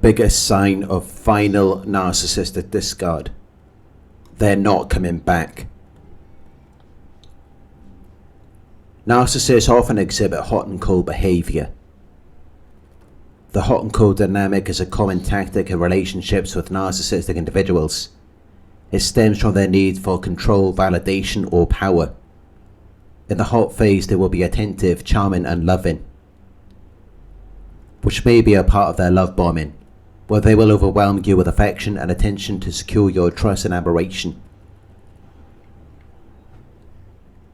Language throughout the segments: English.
biggest sign of final narcissistic discard. They're not coming back. Narcissists often exhibit hot and cold behaviour. The hot and cold dynamic is a common tactic in relationships with narcissistic individuals. It stems from their need for control, validation, or power. In the hot phase, they will be attentive, charming, and loving, which may be a part of their love bombing, where they will overwhelm you with affection and attention to secure your trust and admiration.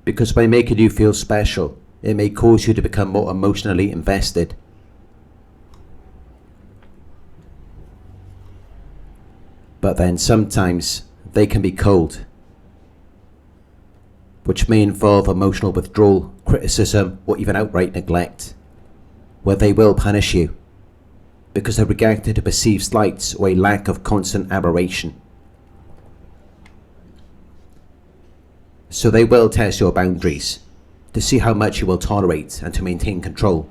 Because by making you feel special, it may cause you to become more emotionally invested. But then sometimes they can be cold, which may involve emotional withdrawal, criticism, or even outright neglect, where they will punish you because they reacted to perceived slights or a lack of constant admiration. So they will test your boundaries to see how much you will tolerate and to maintain control.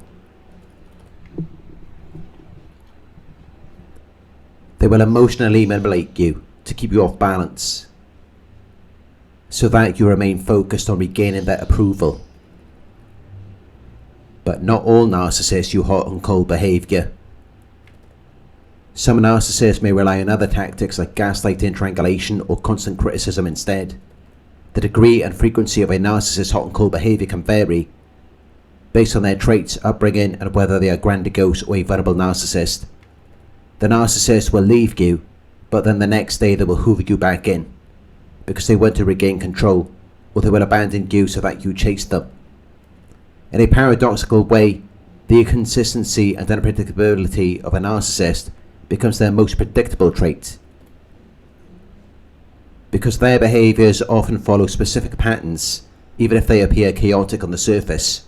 They will emotionally manipulate you to keep you off balance, so that you remain focused on regaining their approval. But not all narcissists use hot and cold behaviour. Some narcissists may rely on other tactics like gaslighting, triangulation, or constant criticism instead. The degree and frequency of a narcissist's hot and cold behaviour can vary based on their traits, upbringing, and whether they are grandiose or a vulnerable narcissist. The narcissist will leave you, but then the next day they will hoover you back in because they want to regain control, or they will abandon you so that you chase them. In a paradoxical way, the inconsistency and unpredictability of a narcissist becomes their most predictable trait, because their behaviours often follow specific patterns, even if they appear chaotic on the surface.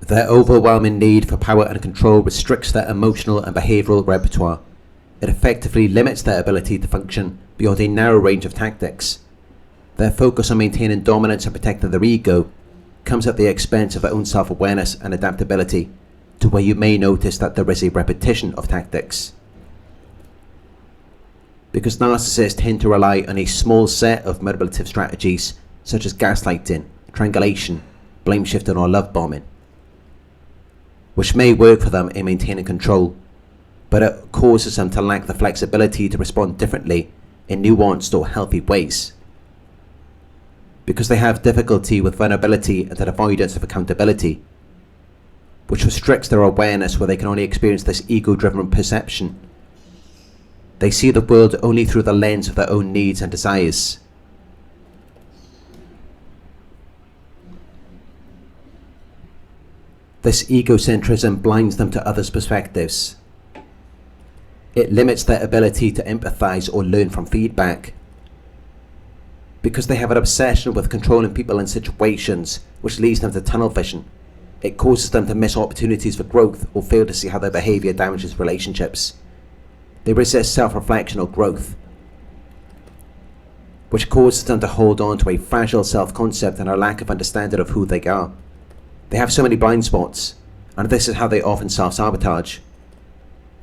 Their overwhelming need for power and control restricts their emotional and behavioural repertoire. It effectively limits their ability to function beyond a narrow range of tactics. Their focus on maintaining dominance and protecting their ego comes at the expense of their own self-awareness and adaptability, to where you may notice that there is a repetition of tactics. Because narcissists tend to rely on a small set of manipulative strategies such as gaslighting, triangulation, blame shifting, or love bombing, which may work for them in maintaining control, but it causes them to lack the flexibility to respond differently in nuanced or healthy ways. Because they have difficulty with vulnerability and an avoidance of accountability, which restricts their awareness, where they can only experience this ego-driven perception. They see the world only through the lens of their own needs and desires. This egocentrism blinds them to others' perspectives. It limits their ability to empathize or learn from feedback. Because they have an obsession with controlling people and situations, which leads them to tunnel vision, it causes them to miss opportunities for growth or fail to see how their behavior damages relationships. They resist self-reflection or growth, which causes them to hold on to a fragile self-concept and a lack of understanding of who they are. They have so many blind spots, and this is how they often self-sabotage.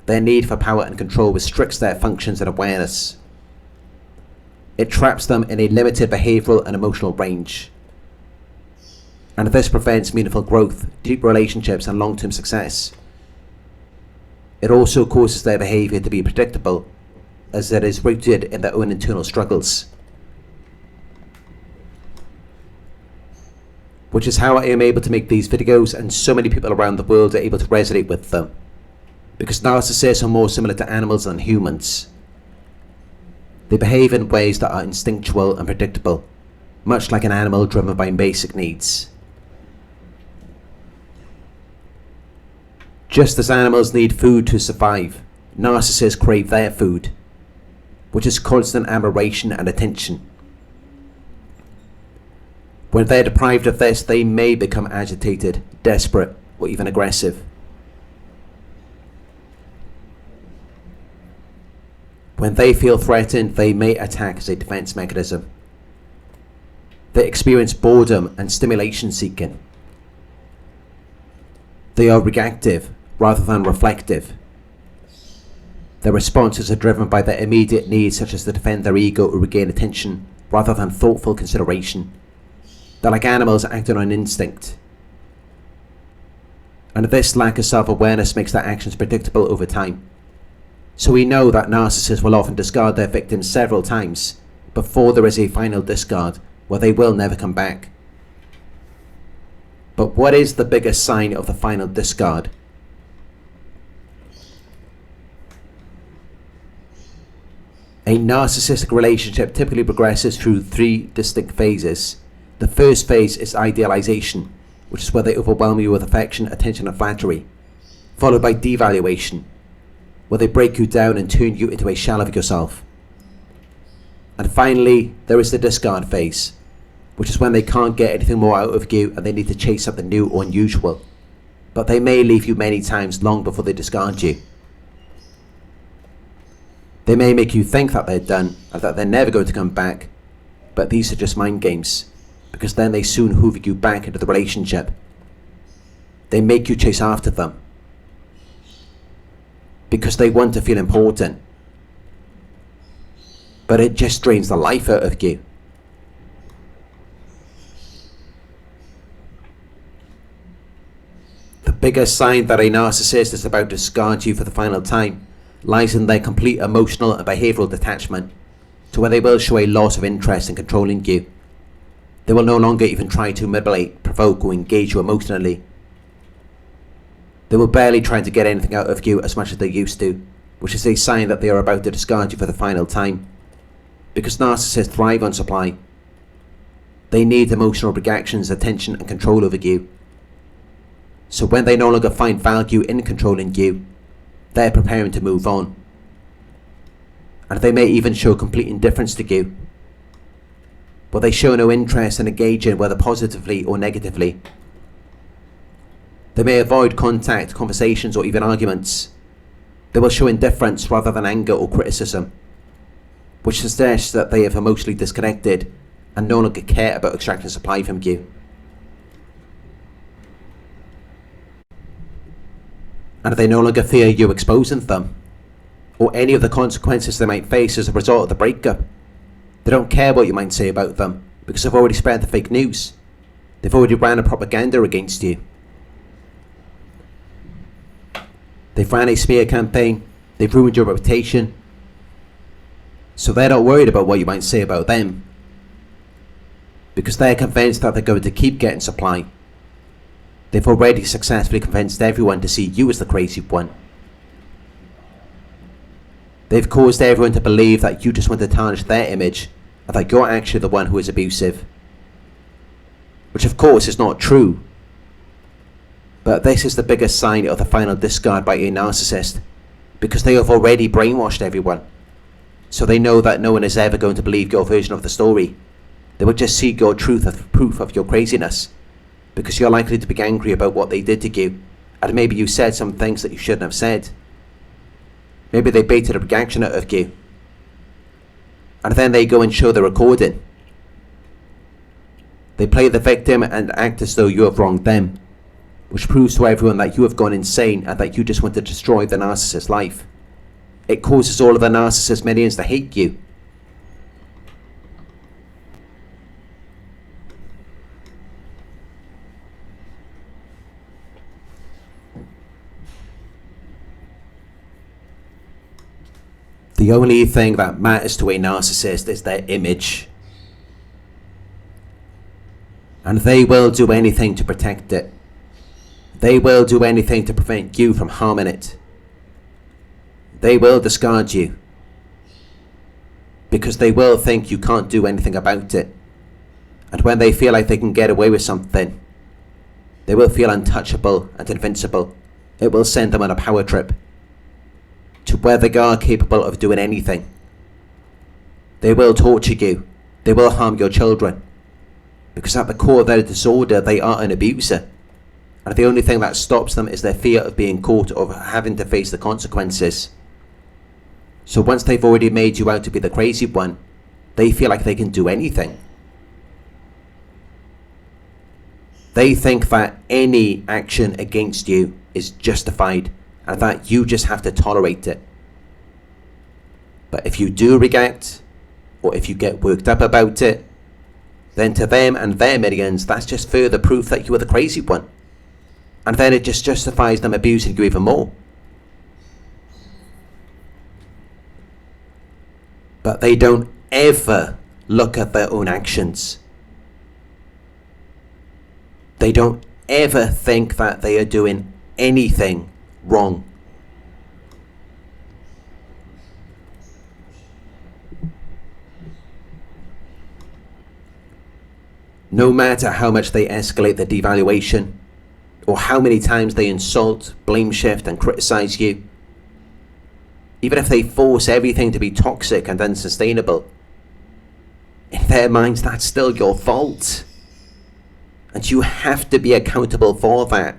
Their need for power and control restricts their functions and awareness. It traps them in a limited behavioural and emotional range, and this prevents meaningful growth, deep relationships, and long-term success. It also causes their behaviour to be predictable, as it is rooted in their own internal struggles. Which is how I am able to make these videos, and so many people around the world are able to resonate with them. Because narcissists are more similar to animals than humans. They behave in ways that are instinctual and predictable, much like an animal driven by basic needs. Just as animals need food to survive, narcissists crave their food, which is constant admiration and attention. When they're deprived of this, they may become agitated, desperate, or even aggressive. When they feel threatened, they may attack as a defense mechanism. They experience boredom and stimulation seeking. They are reactive rather than reflective. Their responses are driven by their immediate needs, such as to defend their ego or regain attention, rather than thoughtful consideration. They're like animals acting on instinct. And this lack of self-awareness makes their actions predictable over time. So we know that narcissists will often discard their victims several times before there is a final discard where they will never come back. But what is the biggest sign of the final discard? A narcissistic relationship typically progresses through 3 distinct phases. The first phase is idealization, which is where they overwhelm you with affection, attention and flattery, followed by devaluation, where they break you down and turn you into a shell of yourself. And finally, there is the discard phase, which is when they can't get anything more out of you and they need to chase something new or unusual. But they may leave you many times long before they discard you. They may make you think that they're done and that they're never going to come back, but these are just mind games, because then they soon hoover you back into the relationship. They make you chase after them, because they want to feel important. But it just drains the life out of you. The biggest sign that a narcissist is about to discard you for the final time lies in their complete emotional and behavioural detachment, to where they will show a loss of interest in controlling you. They will no longer even try to manipulate, provoke or engage you emotionally. They will barely try to get anything out of you as much as they used to, which is a sign that they are about to discard you for the final time. Because narcissists thrive on supply. They need emotional reactions, attention and control over you. So when they no longer find value in controlling you, they're preparing to move on. And they may even show complete indifference to you, but they show no interest in engaging, whether positively or negatively. They may avoid contact, conversations or even arguments. They will show indifference rather than anger or criticism, which suggests that they have emotionally disconnected and no longer care about extracting supply from you. And they no longer fear you exposing them, or any of the consequences they might face as a result of the breakup. They don't care what you might say about them, because they've already spread the fake news. They've already ran a propaganda against you. They've ran a smear campaign, they've ruined your reputation, so they're not worried about what you might say about them, because they're convinced that they're going to keep getting supply. They've already successfully convinced everyone to see you as the crazy one. They've caused everyone to believe that you just want to tarnish their image and that you're actually the one who is abusive. Which of course is not true. But this is the biggest sign of the final discard by a narcissist, because they have already brainwashed everyone. So they know that no one is ever going to believe your version of the story. They will just seek your truth as proof of your craziness, because you're likely to be angry about what they did to you, and maybe you said some things that you shouldn't have said. Maybe they baited a reaction out of you, and then they go and show the recording. They play the victim and act as though you have wronged them, which proves to everyone that you have gone insane and that you just want to destroy the narcissist's life. It causes all of the narcissist minions to hate you. The only thing that matters to a narcissist is their image. And they will do anything to protect it. They will do anything to prevent you from harming it. They will discard you, because they will think you can't do anything about it. And when they feel like they can get away with something, they will feel untouchable and invincible. It will send them on a power trip to where they are capable of doing anything. They will torture you. They will harm your children, because at the core of their disorder, they are an abuser. And the only thing that stops them is their fear of being caught or having to face the consequences. So once they've already made you out to be the crazy one, they feel like they can do anything. They think that any action against you is justified and that you just have to tolerate it. But if you do react, or if you get worked up about it, then to them and their millions, that's just further proof that you were the crazy one. And then it just justifies them abusing you even more. But they don't ever look at their own actions. They don't ever think that they are doing anything wrong. No matter how much they escalate the devaluation, or how many times they insult, blame shift and criticize you, even if they force everything to be toxic and unsustainable, in their minds that's still your fault. And you have to be accountable for that,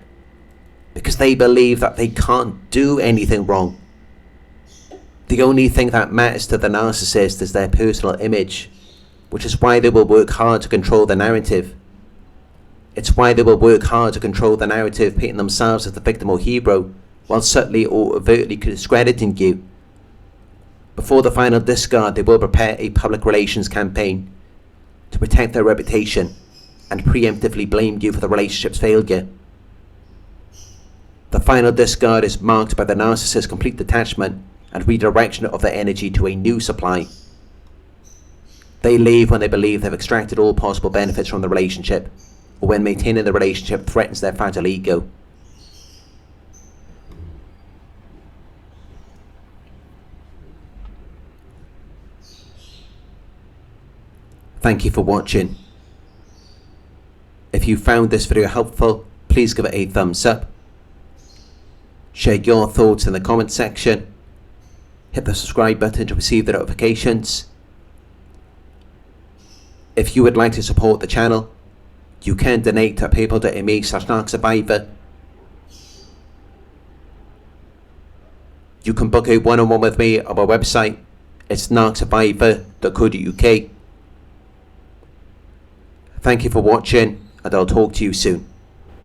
because they believe that they can't do anything wrong. The only thing that matters to the narcissist is their personal image, which is why they will work hard to control the narrative. It's why they will work hard to control the narrative, painting themselves as the victim or hero, while subtly or overtly discrediting you. Before the final discard, they will prepare a public relations campaign to protect their reputation and preemptively blame you for the relationship's failure. The final discard is marked by the narcissist's complete detachment and redirection of their energy to a new supply. They leave when they believe they've extracted all possible benefits from the relationship, or when maintaining the relationship threatens their fragile ego. Thank you for watching. If you found this video helpful, please give it a thumbs up. Share your thoughts in the comment section. Hit the subscribe button to receive the notifications. If you would like to support the channel, you can donate at paypal.me/Narc Survivor. You can book a one-on-one with me on my website. It's narcsurvivor.co.uk. Thank you for watching, and I'll talk to you soon.